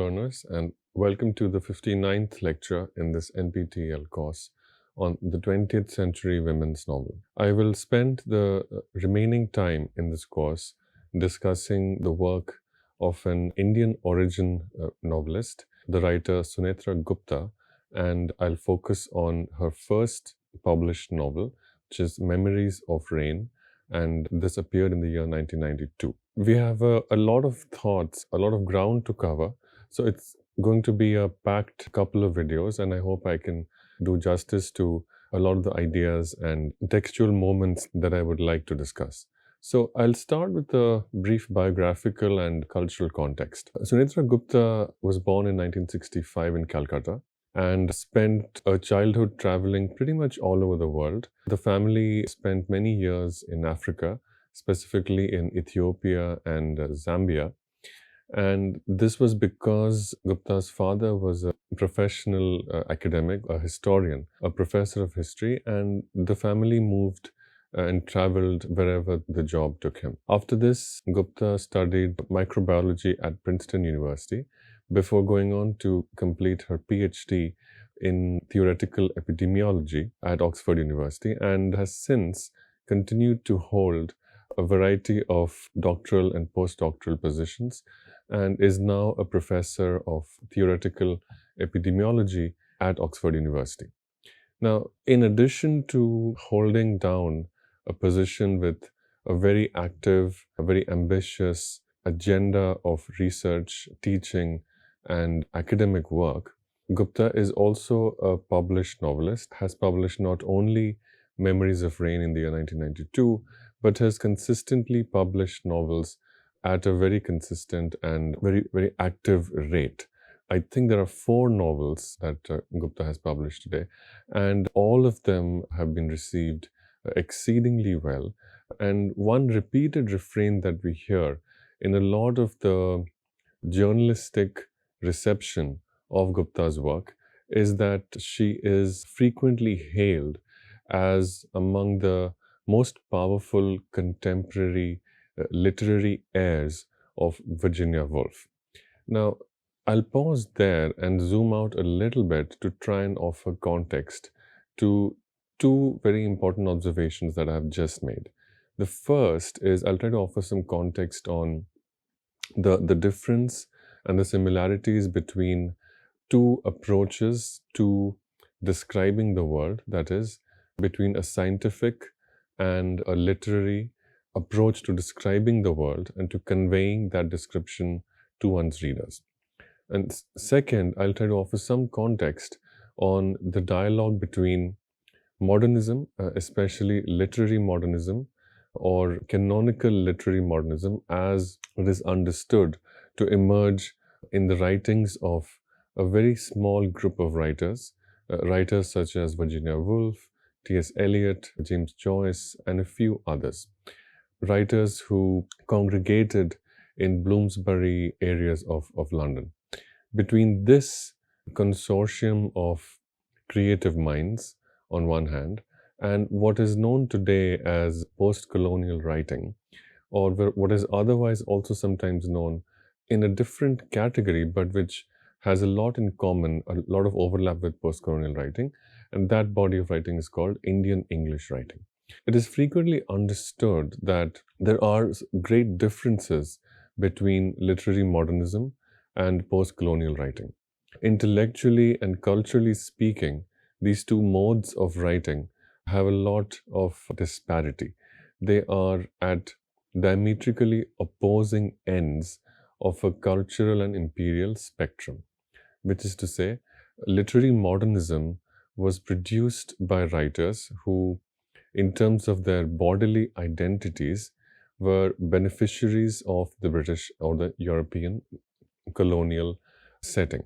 learners, and welcome to the 59th lecture in this NPTEL course on the 20th century women's novel. I will spend the remaining time in this course discussing the work of an Indian origin novelist, the writer Sunetra Gupta, and I'll focus on her first published novel, which is Memories of Rain, and this appeared in the year 1992. We have a lot of thoughts, a lot of ground to cover, so it's going to be a packed couple of videos, and I hope I can do justice to a lot of the ideas and textual moments that I would like to discuss. So I'll start with a brief biographical and cultural context. Sunetra Gupta was born in 1965 in Calcutta and spent a childhood traveling pretty much all over the world. The family spent many years in Africa, specifically in Ethiopia and Zambia. And this was because Gupta's father was a professional academic, a historian, a professor of history, and the family moved and traveled wherever the job took him. After this, Gupta studied microbiology at Princeton University before going on to complete her PhD in theoretical epidemiology at Oxford University, and has since continued to hold a variety of doctoral and postdoctoral positions, and is now a professor of theoretical epidemiology at Oxford University. Now, in addition to holding down a position with a very active, a very ambitious agenda of research, teaching, and academic work, Gupta is also a published novelist, has published not only Memories of Rain in the year 1992, but has consistently published novels at a very consistent and very active rate. I think there are 4 novels that Gupta has published today, and all of them have been received exceedingly well. And one repeated refrain that we hear in a lot of the journalistic reception of Gupta's work is that she is frequently hailed as among the most powerful contemporary literary heirs of Virginia Woolf. Now, I'll pause there and zoom out a little bit to try and offer context to 2 very important observations that I've just made. The first is I'll try to offer some context on the difference and the similarities between 2 approaches to describing the world, that is, between a scientific and a literary approach to describing the world and to conveying that description to one's readers. And second, I'll try to offer some context on the dialogue between modernism, especially literary modernism or canonical literary modernism as it is understood to emerge in the writings of a very small group of writers, writers such as Virginia Woolf, T.S. Eliot, James Joyce, and a few others. Writers who congregated in Bloomsbury areas of London. Between this consortium of creative minds on one hand, and what is known today as post-colonial writing, or what is otherwise also sometimes known in a different category, but which has a lot in common, a lot of overlap with post-colonial writing, and that body of writing is called Indian English writing. It is frequently understood that there are great differences between literary modernism and post-colonial writing. Intellectually and culturally speaking, these 2 modes of writing have a lot of disparity. They are at diametrically opposing ends of a cultural and imperial spectrum, which is to say, literary modernism was produced by writers who, in terms of their bodily identities, were beneficiaries of the British or the European colonial setting.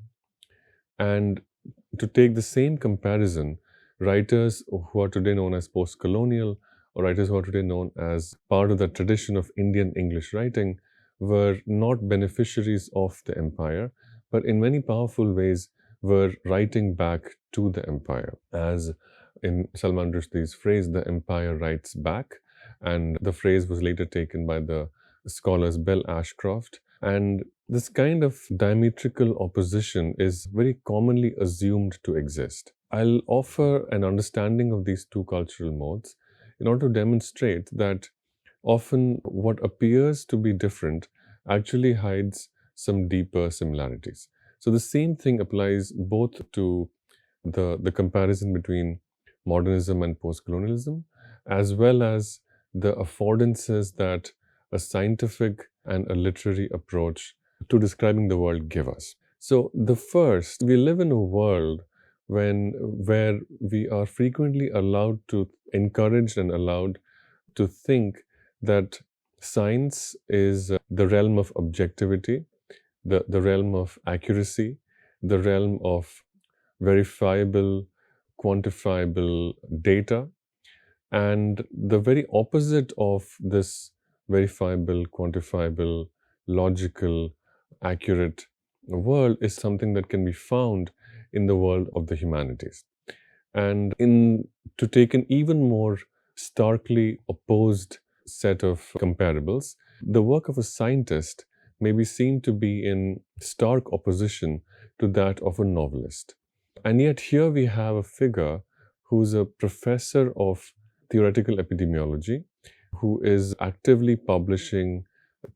And to take the same comparison, writers who are today known as post-colonial, or writers who are today known as part of the tradition of Indian English writing, were not beneficiaries of the empire, but in many powerful ways were writing back to the empire. As in Salman Rushdie's phrase, the empire writes back, and the phrase was later taken by the scholars Bell Ashcroft And this kind of diametrical opposition is very commonly assumed to exist. I'll offer an understanding of these two cultural modes in order to demonstrate that often what appears to be different actually hides some deeper similarities. So the same thing applies both to the comparison between modernism and postcolonialism, as well as the affordances that a scientific and a literary approach to describing the world give us. So the first, we live in a world where we are frequently allowed to, encouraged and allowed to think that science is the realm of objectivity, the realm of accuracy, the realm of verifiable, quantifiable data. And the very opposite of this verifiable, quantifiable, logical, accurate world is something that can be found in the world of the humanities. And to take an even more starkly opposed set of comparables, the work of a scientist may be seen to be in stark opposition to that of a novelist. And yet here we have a figure who's a professor of theoretical epidemiology, who is actively publishing,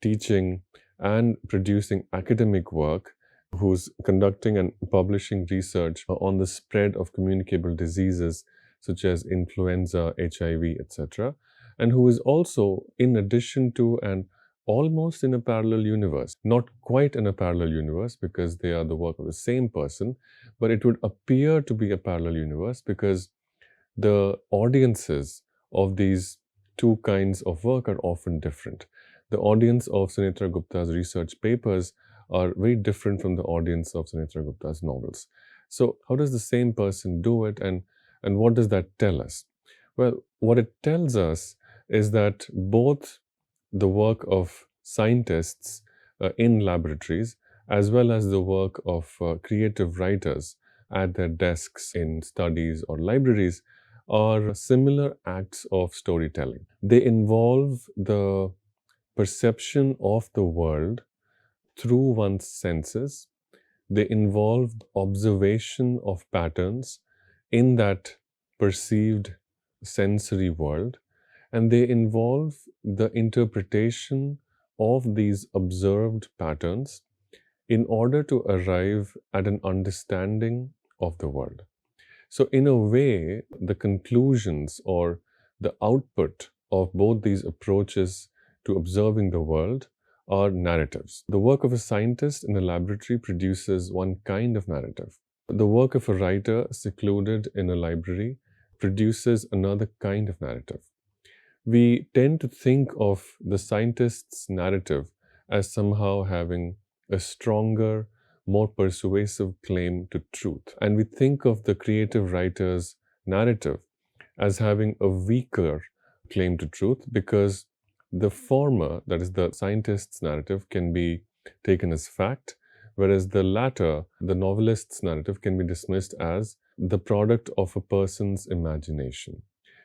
teaching, and producing academic work, who's conducting and publishing research on the spread of communicable diseases such as influenza, HIV, etc., and who is also, in addition to and almost in a parallel universe, not quite in a parallel universe because they are the work of the same person, but it would appear to be a parallel universe because the audiences of these two kinds of work are often different. The audience of Sunetra Gupta's research papers are very different from the audience of Sunetra Gupta's novels. So how does the same person do it, and what does that tell us? Well, what it tells us is that both the work of scientists in laboratories as well as the work of creative writers at their desks in studies or libraries are similar acts of storytelling. They involve the perception of the world through one's senses. They involve observation of patterns in that perceived sensory world, and they involve the interpretation of these observed patterns in order to arrive at an understanding of the world. So in a way, the conclusions or the output of both these approaches to observing the world are narratives. The work of a scientist in a laboratory produces one kind of narrative. The work of a writer secluded in a library produces another kind of narrative. We tend to think of the scientist's narrative as somehow having a stronger, more persuasive claim to truth. And we think of the creative writer's narrative as having a weaker claim to truth because the former, that is the scientist's narrative, can be taken as fact, whereas the latter, the novelist's narrative, can be dismissed as the product of a person's imagination.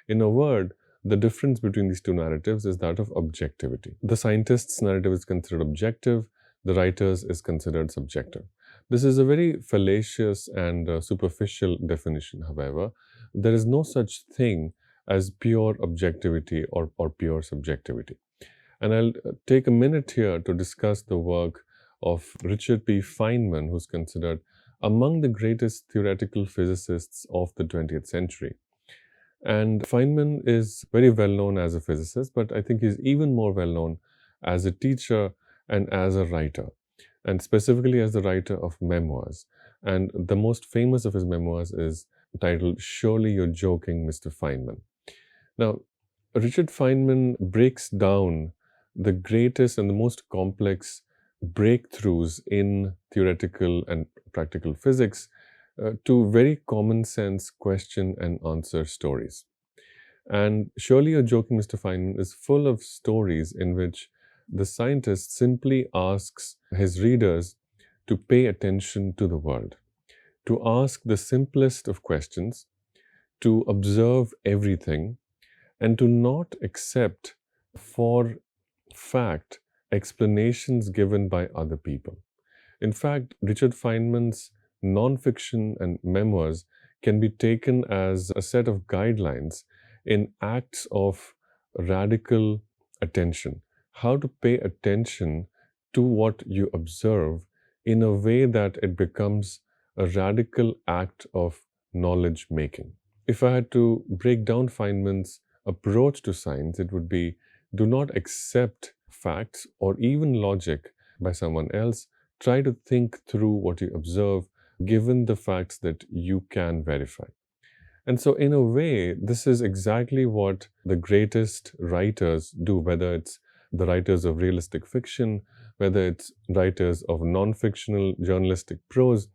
In a word, the difference between these two narratives is that of objectivity. The scientist's narrative is considered objective, the writer's is considered subjective. This is a very fallacious and superficial definition, however. There is no such thing as pure objectivity or pure subjectivity. And I'll take a minute here to discuss the work of Richard P. Feynman, who's considered among the greatest theoretical physicists of the 20th century. And Feynman is very well known as a physicist, but I think he's even more well known as a teacher and as a writer, and specifically as the writer of memoirs. And the most famous of his memoirs is titled Surely You're Joking, Mr. Feynman. Now, Richard Feynman breaks down the greatest and the most complex breakthroughs in theoretical and practical physics to very common sense question and answer stories. And Surely You're Joking, Mr. Feynman is full of stories in which the scientist simply asks his readers to pay attention to the world, to ask the simplest of questions, to observe everything, and to not accept for fact explanations given by other people. In fact, Richard Feynman's nonfiction and memoirs can be taken as a set of guidelines in acts of radical attention. How to pay attention to what you observe in a way that it becomes a radical act of knowledge making. If I had to break down Feynman's approach to science, it would be do not accept facts or even logic by someone else. Try to think through what you observe, given the facts that you can verify. And so, in a way, this is exactly what the greatest writers do, whether it's the writers of realistic fiction, whether it's writers of non fictional journalistic prose.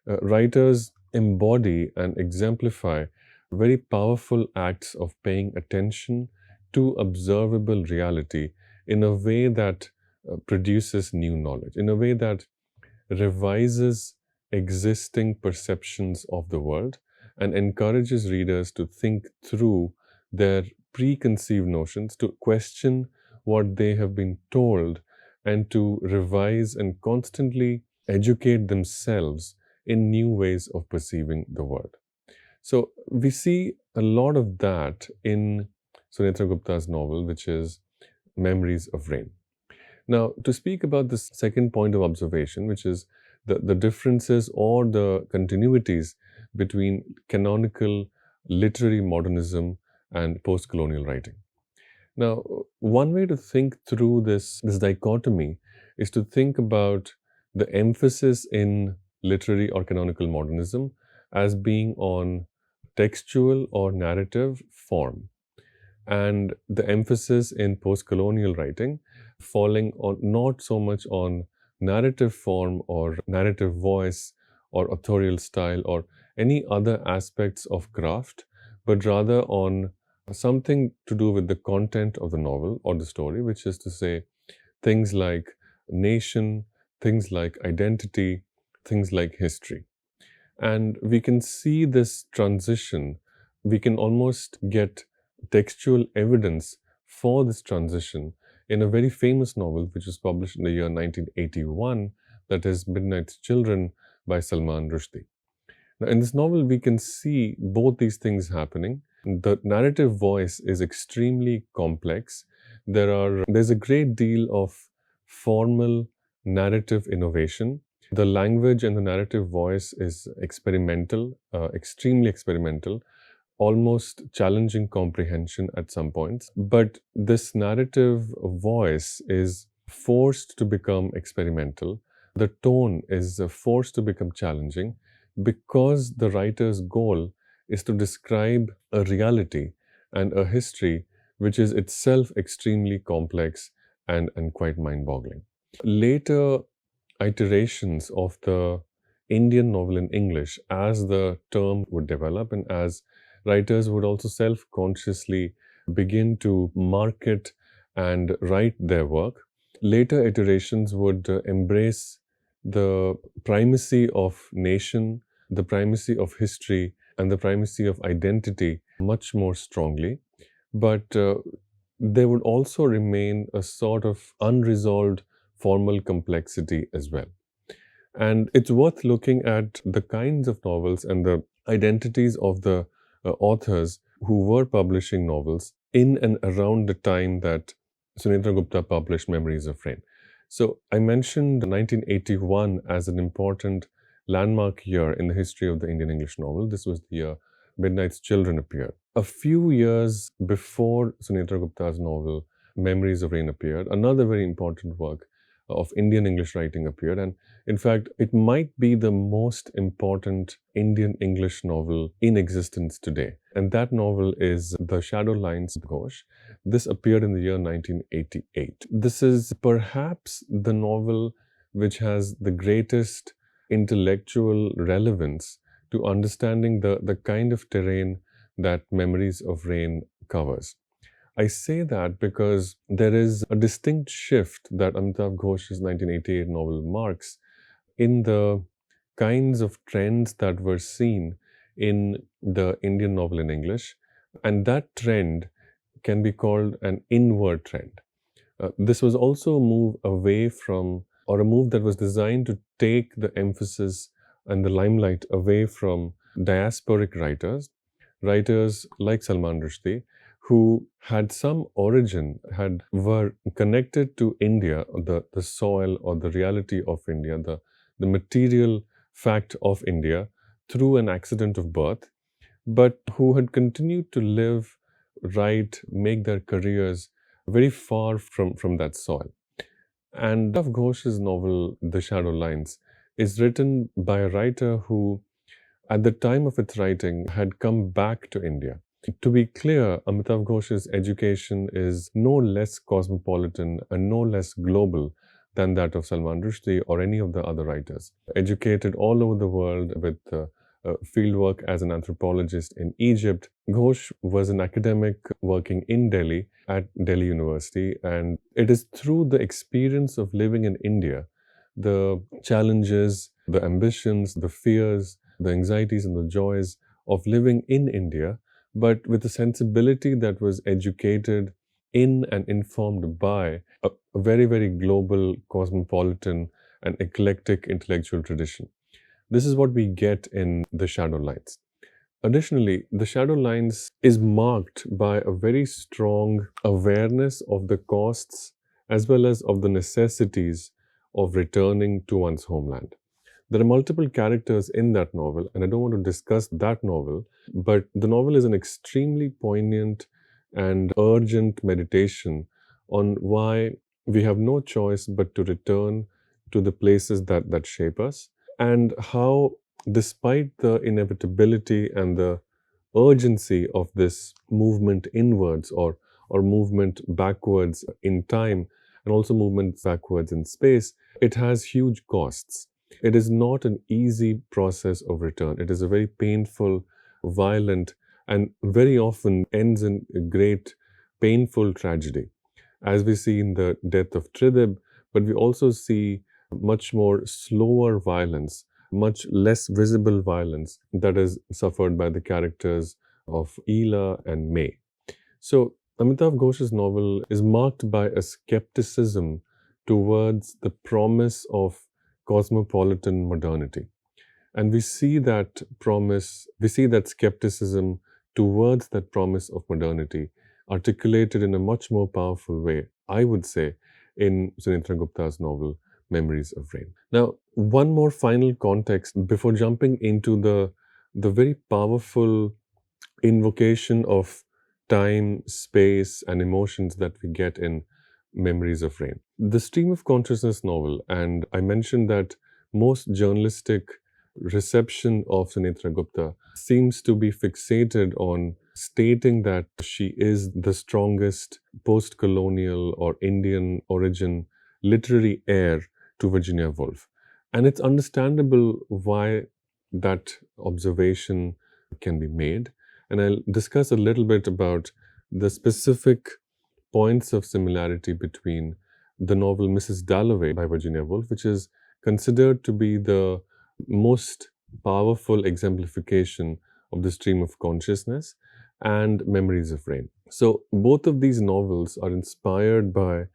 Writers embody and exemplify very powerful acts of paying attention to observable reality in a way that produces new knowledge, in a way that revises existing perceptions of the world and encourages readers to think through their preconceived notions, to question what they have been told, and to revise and constantly educate themselves in new ways of perceiving the world. So we see a lot of that in Sunetra Gupta's novel, which is Memories of Rain. Now, to speak about this second point of observation, which is the differences or the continuities between canonical literary modernism and post-colonial writing. Now, one way to think through this dichotomy is to think about the emphasis in literary or canonical modernism as being on textual or narrative form, and the emphasis in post-colonial writing falling on not so much on narrative form or narrative voice or authorial style or any other aspects of craft, but rather on something to do with the content of the novel or the story, which is to say things like nation, things like identity, things like history. And we can see this transition, we can almost get textual evidence for this transition in a very famous novel which was published in the year 1981, that is Midnight's Children by Salman Rushdie. Now, in this novel, we can see both these things happening. The narrative voice is extremely complex. There's a great deal of formal narrative innovation. The language and the narrative voice is experimental, extremely experimental, almost challenging comprehension at some points. But this narrative voice is forced to become experimental. The tone is forced to become challenging because the writer's goal is to describe a reality and a history which is itself extremely complex and quite mind-boggling. Later iterations of the Indian novel in English, as the term would develop and as writers would also self-consciously begin to market and write their work, later iterations would embrace the primacy of nation, the primacy of history, and the primacy of identity much more strongly. But there would also remain a sort of unresolved formal complexity as well. And it's worth looking at the kinds of novels and the identities of the authors who were publishing novels in and around the time that Sunetra Gupta published Memories of Rain. So I mentioned 1981 as an important landmark year in the history of the Indian English novel. This was the year Midnight's Children appeared. A few years before Sunetra Gupta's novel Memories of Rain appeared, another very important work of Indian English writing appeared. And in fact, it might be the most important Indian English novel in existence today. And that novel is The Shadow Lines of Ghosh. This appeared in the year 1988. This is perhaps the novel which has the greatest intellectual relevance to understanding the kind of terrain that Memories of Rain covers. I say that because there is a distinct shift that Amitav Ghosh's 1988 novel marks in the kinds of trends that were seen in the Indian novel in English. And that trend can be called an inward trend. This was also a move away from, or a move that was designed to take the emphasis and the limelight away from diasporic writers, writers like Salman Rushdie, who had some origin, were connected to India, the soil or the reality of India, the material fact of India through an accident of birth, but who had continued to live, write, make their careers very far from that soil. And Amitav Ghosh's novel, The Shadow Lines, is written by a writer who, at the time of its writing, had come back to India. To be clear, Amitav Ghosh's education is no less cosmopolitan and no less global than that of Salman Rushdie or any of the other writers. Educated all over the world with fieldwork as an anthropologist in Egypt, Ghosh was an academic working in Delhi at Delhi University, and it is through the experience of living in India, the challenges, the ambitions, the fears, the anxieties and the joys of living in India, but with a sensibility that was educated in and informed by a very, very global, cosmopolitan, and eclectic intellectual tradition. This is what we get in The Shadow Lines. Additionally, The Shadow Lines is marked by a very strong awareness of the costs as well as of the necessities of returning to one's homeland. There are multiple characters in that novel, and I don't want to discuss that novel, but the novel is an extremely poignant and urgent meditation on why we have no choice but to return to the places that shape us, and how, despite the inevitability and the urgency of this movement inwards or movement backwards in time and also movement backwards in space, it has huge costs. It is not an easy process of return. It is a very painful, violent, and very often ends in a great, painful tragedy, as we see in the death of Tridib, but we also see much more slower violence, much less visible violence that is suffered by the characters of Ela and May. So, Amitav Ghosh's novel is marked by a skepticism towards the promise of cosmopolitan modernity. And we see that promise, we see that skepticism towards that promise of modernity articulated in a much more powerful way, I would say, in Sunetra Gupta's novel, Memories of Rain. Now, one more final context before jumping into the very powerful invocation of time, space, and emotions that we get in Memories of Rain. The Stream of Consciousness novel, and I mentioned that most journalistic reception of Sunetra Gupta seems to be fixated on stating that she is the strongest post-colonial or Indian origin literary heir to Virginia Woolf. And it's understandable why that observation can be made. And I'll discuss a little bit about the specific points of similarity between the novel Mrs. Dalloway by Virginia Woolf, which is considered to be the most powerful exemplification of the stream of consciousness, and Memories of Rain. So both of these novels are inspired by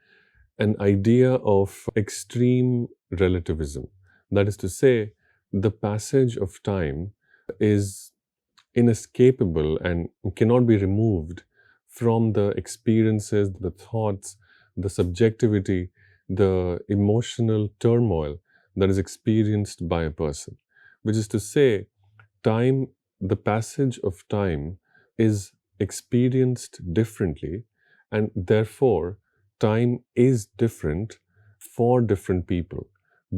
an idea of extreme relativism. That is to say, the passage of time is inescapable and cannot be removed from the experiences, the thoughts, the subjectivity, the emotional turmoil that is experienced by a person. Which is to say, time, the passage of time is experienced differently, and therefore time is different for different people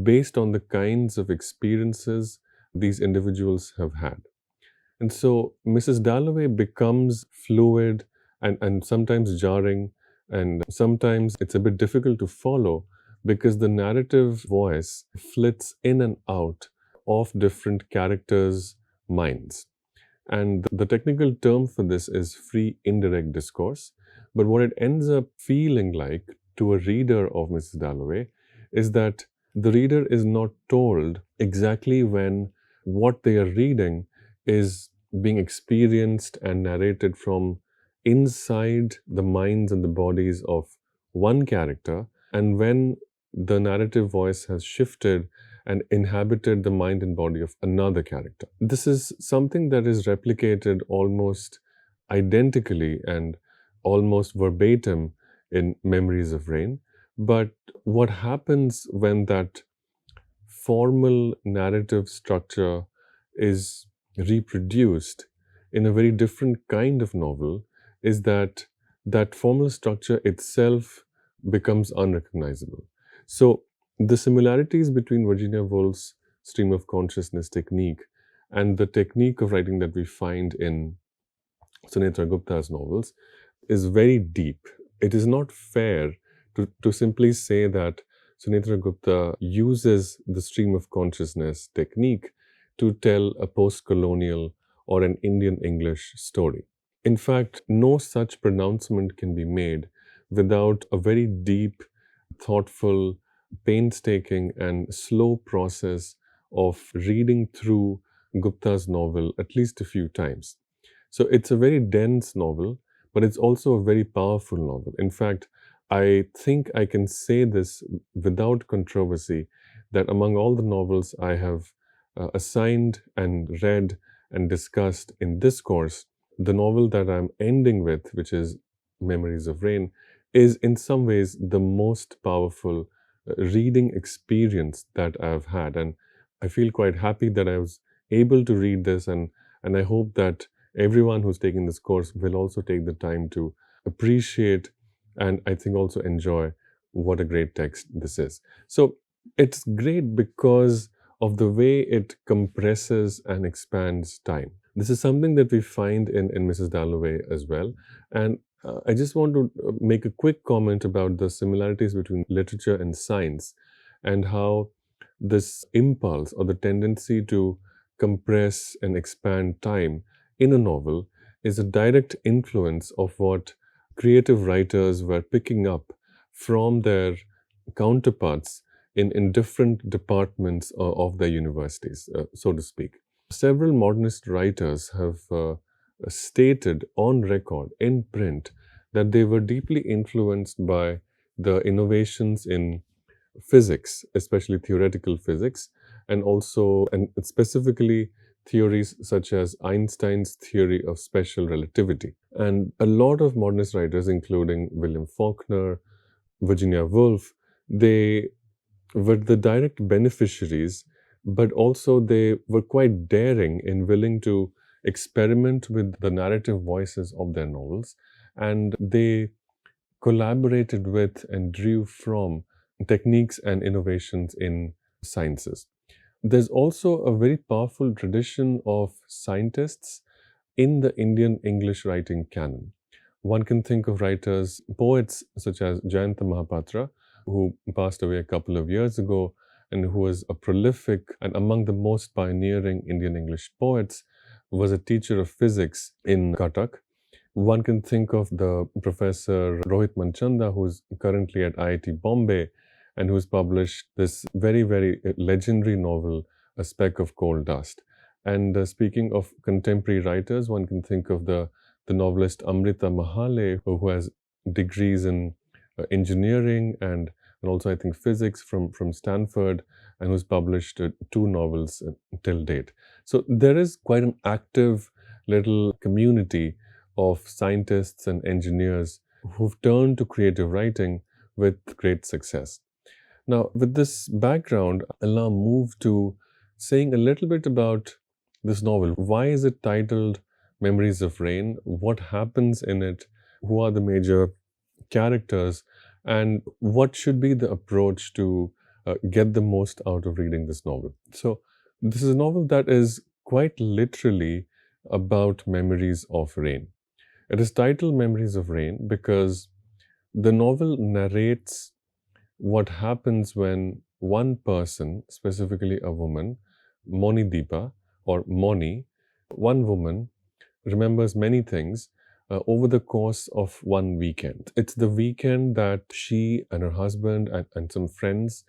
based on the kinds of experiences these individuals have had. And so Mrs. Dalloway becomes fluid and sometimes jarring, and sometimes it's a bit difficult to follow because the narrative voice flits in and out of different characters' minds. And the technical term for this is free indirect discourse. But what it ends up feeling like to a reader of Mrs. Dalloway is that the reader is not told exactly when what they are reading is being experienced and narrated from inside the minds and the bodies of one character, and when the narrative voice has shifted and inhabited the mind and body of another character. This is something that is replicated almost identically and almost verbatim in Memories of Rain. But what happens when that formal narrative structure is reproduced in a very different kind of novel is that that formal structure itself becomes unrecognizable. So, the similarities between Virginia Woolf's stream of consciousness technique and the technique of writing that we find in Sunetra Gupta's novels is very deep. It is not fair to simply say that Sunetra Gupta uses the stream of consciousness technique to tell a post colonial or an Indian English story. In fact, no such pronouncement can be made without a very deep, thoughtful, painstaking, and slow process of reading through Gupta's novel at least a few times. So it's a very dense novel, but it's also a very powerful novel. In fact, I think I can say this without controversy that among all the novels I have assigned and read and discussed in this course, the novel that I'm ending with, which is Memories of Rain, is in some ways the most powerful reading experience that I've had. And I feel quite happy that I was able to read this, and I hope that everyone who's taking this course will also take the time to appreciate and I think also enjoy what a great text this is. So it's great because of the way it compresses and expands time. This is something that we find in Mrs. Dalloway as well. And I just want to make a quick comment about the similarities between literature and science and how this impulse or the tendency to compress and expand time in a novel is a direct influence of what creative writers were picking up from their counterparts in different departments of their universities, so to speak. Several modernist writers have stated on record, in print, that they were deeply influenced by the innovations in physics, especially theoretical physics, and also, and specifically, theories such as Einstein's theory of special relativity. And a lot of modernist writers, including William Faulkner, Virginia Woolf, they were the direct beneficiaries, but also they were quite daring in willing to experiment with the narrative voices of their novels, and they collaborated with and drew from techniques and innovations in sciences. There's also a very powerful tradition of scientists in the Indian English writing canon. One can think of writers, poets such as Jayanta Mahapatra, who passed away a couple of years ago and who was a prolific and among the most pioneering Indian English poets, was a teacher of physics in Cuttack. One can think of the Professor Rohit Manchanda, who's currently at IIT Bombay and who's published this very, very legendary novel, A Speck of Coal Dust. And speaking of contemporary writers, one can think of the novelist Amrita Mahale, who has degrees in engineering and also, I think, physics from Stanford, and who's published 2 novels till date. So there is quite an active little community of scientists and engineers who've turned to creative writing with great success. Now, with this background, I'll now move to saying a little bit about this novel. Why is it titled Memories of Rain? What happens in it? Who are the major characters? And what should be the approach to get the most out of reading this novel? So, this is a novel that is quite literally about memories of rain. It is titled Memories of Rain because the novel narrates what happens when one person, specifically a woman, Moni Deepa or Moni, one woman remembers many things over the course of one weekend. It's the weekend that she and her husband and some friends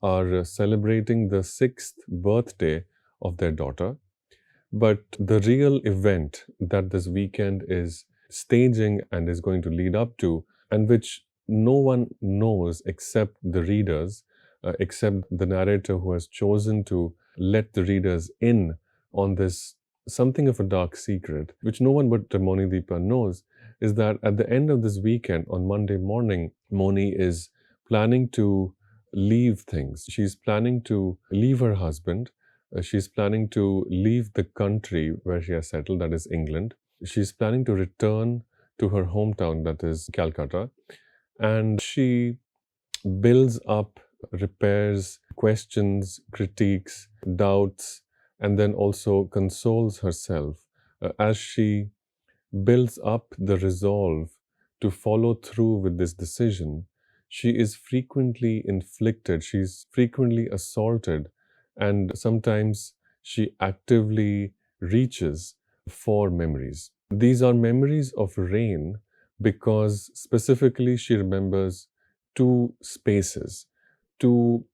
are celebrating the 6th birthday of their daughter. But the real event that this weekend is staging and is going to lead up to, and which no one knows except the readers, except the narrator who has chosen to let the readers in on this something of a dark secret, which no one but Moni Deepa knows, is that at the end of this weekend, on Monday morning, Moni is planning to leave things. She's planning to leave her husband. She's planning to leave the country where she has settled, that is England. She's planning to return to her hometown, that is Calcutta. And she builds up, repairs, questions, critiques, doubts, and then also consoles herself as she builds up the resolve to follow through with this decision. She is frequently inflicted, she's frequently assaulted, and sometimes she actively reaches for memories. These are memories of rain because specifically she remembers two spaces, two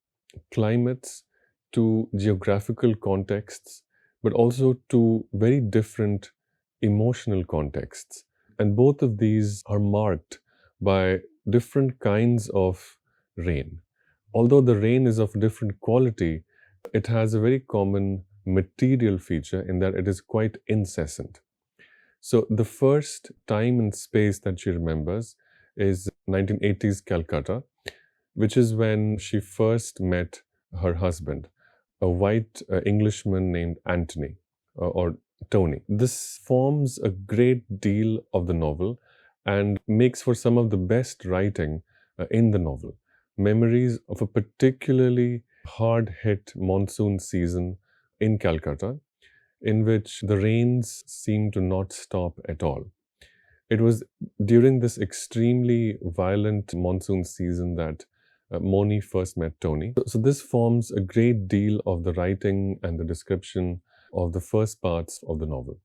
climates, two geographical contexts, but also two very different emotional contexts. And both of these are marked by different kinds of rain. Although the rain is of different quality, it has a very common material feature in that it is quite incessant. So the first time and space that she remembers is 1980s Calcutta, which is when she first met her husband, a white Englishman named Anthony or Tony. This forms a great deal of the novel and makes for some of the best writing in the novel. Memories of a particularly hard-hit monsoon season in Calcutta, in which the rains seemed to not stop at all. It was during this extremely violent monsoon season that Moni first met Tony. So this forms a great deal of the writing and the description of the first parts of the novel.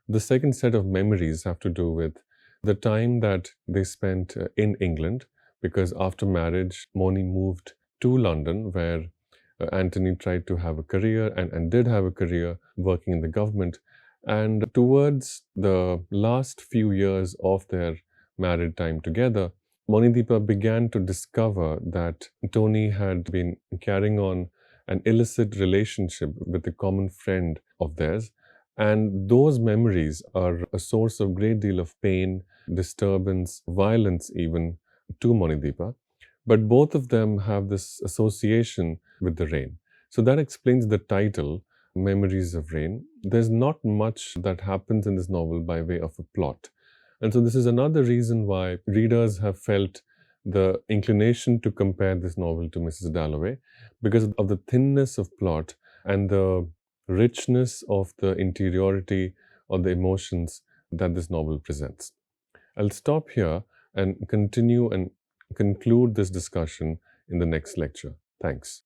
The second set of memories have to do with the time that they spent in England, because after marriage, Moni moved to London, where Anthony tried to have a career and did have a career working in the government. And towards the last few years of their married time together, Moni Deepa began to discover that Tony had been carrying on an illicit relationship with a common friend of theirs. And those memories are a source of great deal of pain, disturbance, violence even to Moni Deepa. But both of them have this association with the rain. So that explains the title, Memories of Rain. There's not much that happens in this novel by way of a plot. And so this is another reason why readers have felt the inclination to compare this novel to Mrs. Dalloway, because of the thinness of plot and the richness of the interiority or the emotions that this novel presents. I'll stop here and continue and conclude this discussion in the next lecture. Thanks.